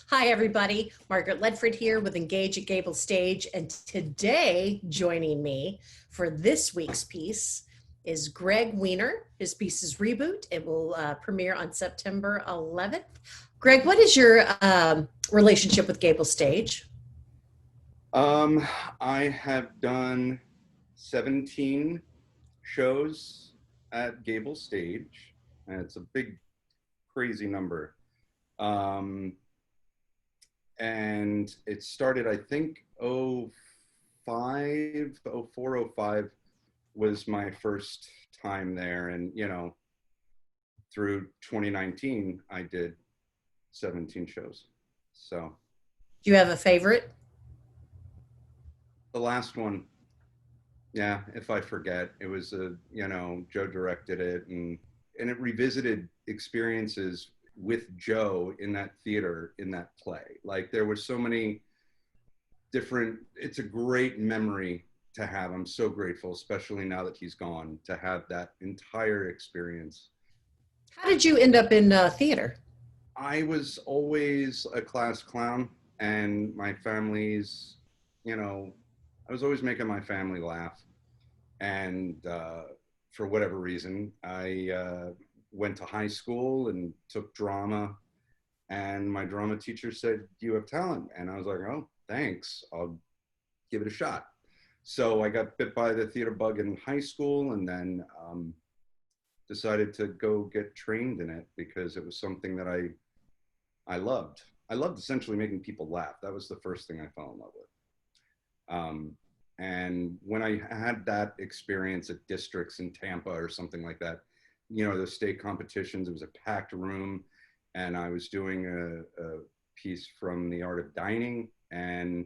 Hi, everybody. Margaret Ledford here with ENGAEG at GableStage. And today, joining me for this week's piece is Gregg Weiner. His piece is reBOOT. It will premiere on September 11th. Gregg, what is your relationship with GableStage? I have done 17 shows at GableStage, and it's a big, crazy number. And it started, I think, 04, 05 was my first time there. And, through 2019, I did 17 shows. So. Do you have a favorite? The last one. Yeah, if I forget, it was Joe directed it, and it revisited experiences with Joe in that theater, in that play. Like, there were so many different, it's a great memory to have. I'm so grateful, especially now that he's gone, to have that entire experience. How did you end up in theater? I was always a class clown, and my family's, I was always making my family laugh. And for whatever reason, I went to high school and took drama. And my drama teacher said, "Do you have talent?" And I was like, "Oh, thanks. I'll give it a shot." So I got bit by the theater bug in high school, and then decided to go get trained in it because it was something that I loved. I loved essentially making people laugh. That was the first thing I fell in love with. And when I had that experience at districts in Tampa or something like that, the state competitions, it was a packed room, and I was doing a piece from The Art of Dining and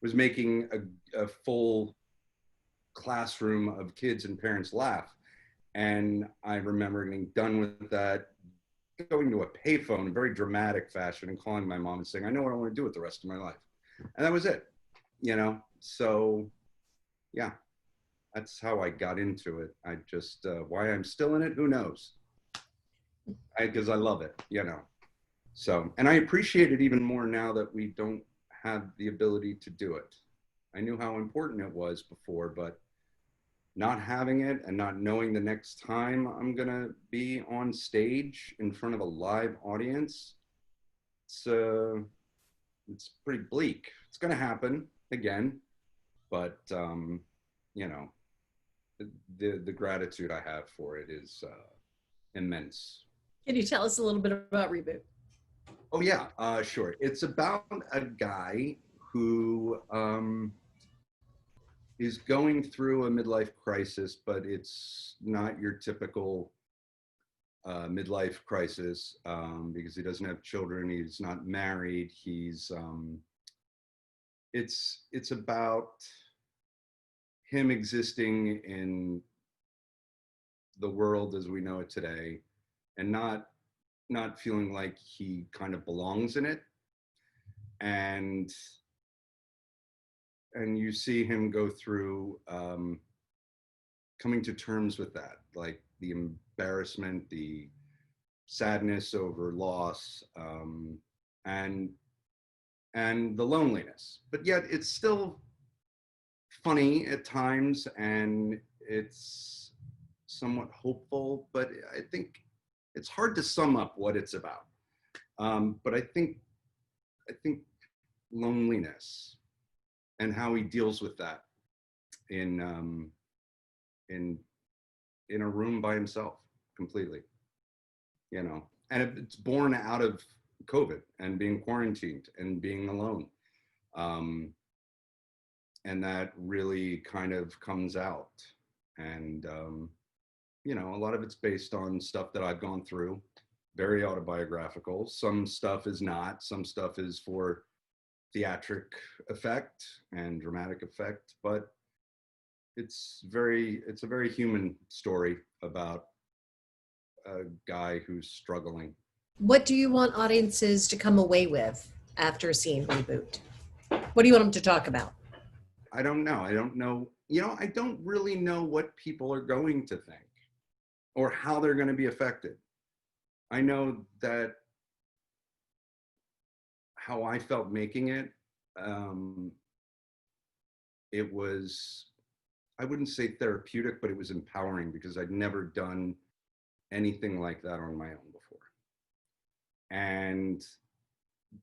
was making a full classroom of kids and parents laugh. And I remember getting done with that, going to a payphone in very dramatic fashion and calling my mom and saying, "I know what I want to do with the rest of my life." And that was it. So yeah, that's how I got into it. I just, why I'm still in it, who knows? Because I love it, So, and I appreciate it even more now that we don't have the ability to do it. I knew how important it was before, but not having it and not knowing the next time I'm gonna be on stage in front of a live audience, it's pretty bleak. It's gonna happen again, but the gratitude I have for it is immense. Can you tell us a little bit about reBOOT? Oh yeah, sure. It's about a guy who is going through a midlife crisis, but it's not your typical midlife crisis because he doesn't have children, he's not married, it's about him existing in the world as we know it today and not feeling like he kind of belongs in it. And you see him go through coming to terms with that, like the embarrassment, the sadness over loss, and the loneliness. But yet it's still funny at times, and it's somewhat hopeful, but I think it's hard to sum up what it's about. But I think loneliness and how he deals with that in a room by himself completely, and it's born out of COVID and being quarantined and being alone. And that really kind of comes out. And, a lot of it's based on stuff that I've gone through, very autobiographical. Some stuff is not, some stuff is for theatric effect and dramatic effect, but it's a very human story about a guy who's struggling. What do you want audiences to come away with after seeing reBOOT? What do you want them to talk about? I don't know. I don't really know what people are going to think or how they're going to be affected. I know that how I felt making it, it was, I wouldn't say therapeutic, but it was empowering because I'd never done anything like that on my own before. And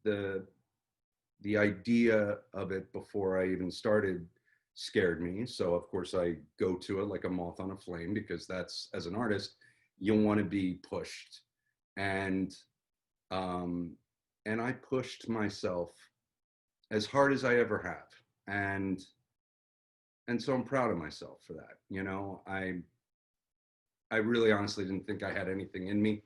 the idea of it before I even started scared me. So of course I go to it like a moth on a flame, because that's, as an artist, you want to be pushed. And I pushed myself as hard as I ever have. And so I'm proud of myself for that. You know, I really honestly didn't think I had anything in me.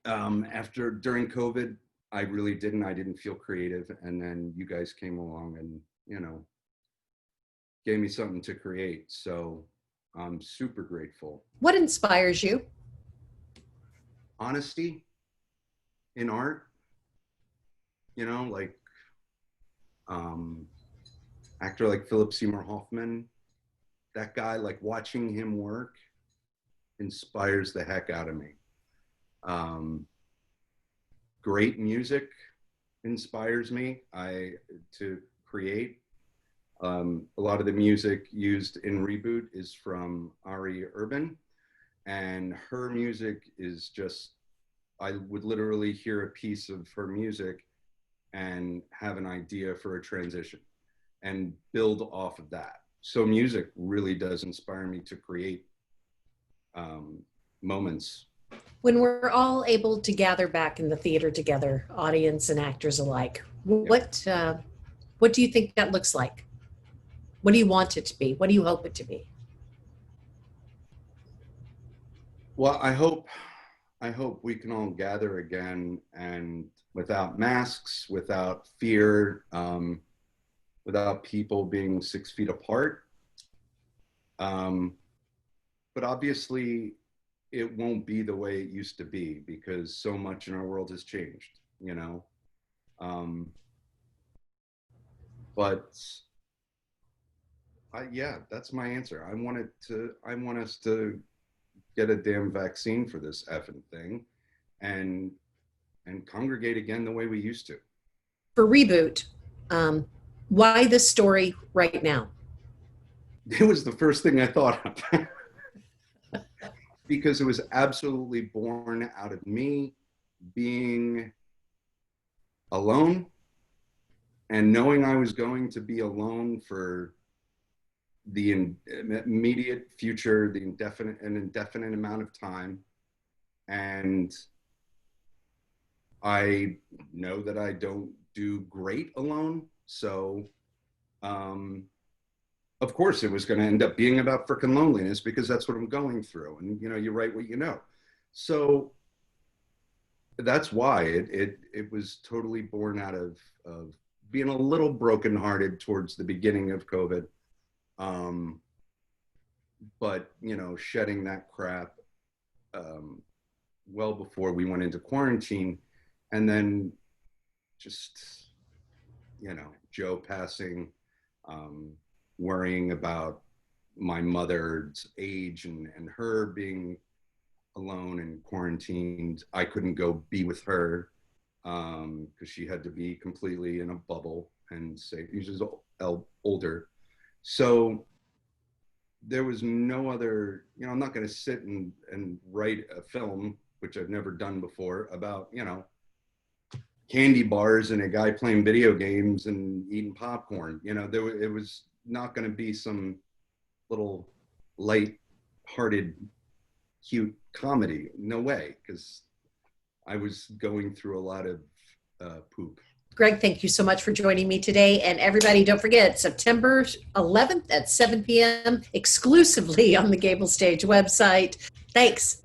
During COVID, I really didn't. I didn't feel creative. And then you guys came along and, you know, gave me something to create. So I'm super grateful. What inspires you? Honesty in art, you know, like actor like Philip Seymour Hoffman, that guy, like watching him work inspires the heck out of me. Great music inspires me to create. A lot of the music used in reBOOT is from Ari Urban, and her music is just, I would literally hear a piece of her music and have an idea for a transition and build off of that. So music really does inspire me to create moments. When we're all able to gather back in the theater together, audience and actors alike, what do you think that looks like? What do you want it to be? What do you hope it to be? Well, I hope we can all gather again, and without masks, without fear, without people being 6 feet apart. But obviously, it won't be the way it used to be, because so much in our world has changed, you know. Yeah, that's my answer. I want us to get a damn vaccine for this effing thing, and congregate again the way we used to. For reBOOT, why this story right now? It was the first thing I thought of. Because it was absolutely born out of me being alone and knowing I was going to be alone for the immediate future, an indefinite amount of time. And I know that I don't do great alone. So, of course it was going to end up being about frickin' loneliness, because that's what I'm going through. And, you know, you write what you know. So that's why it was totally born out of being a little brokenhearted towards the beginning of COVID. But, you know, shedding that crap well before we went into quarantine. And then just, you know, Joe passing, worrying about my mother's age and her being alone and quarantined. I couldn't go be with her because she had to be completely in a bubble and safe. She's older. So there was no other, you know, I'm not going to sit and write a film, which I've never done before, about, you know, candy bars and a guy playing video games and eating popcorn. You know, it was not going to be some little light-hearted, cute comedy. No way, because I was going through a lot of poop. Gregg, thank you so much for joining me today. And everybody, don't forget, September 11th at 7 p.m. exclusively on the GableStage website. Thanks.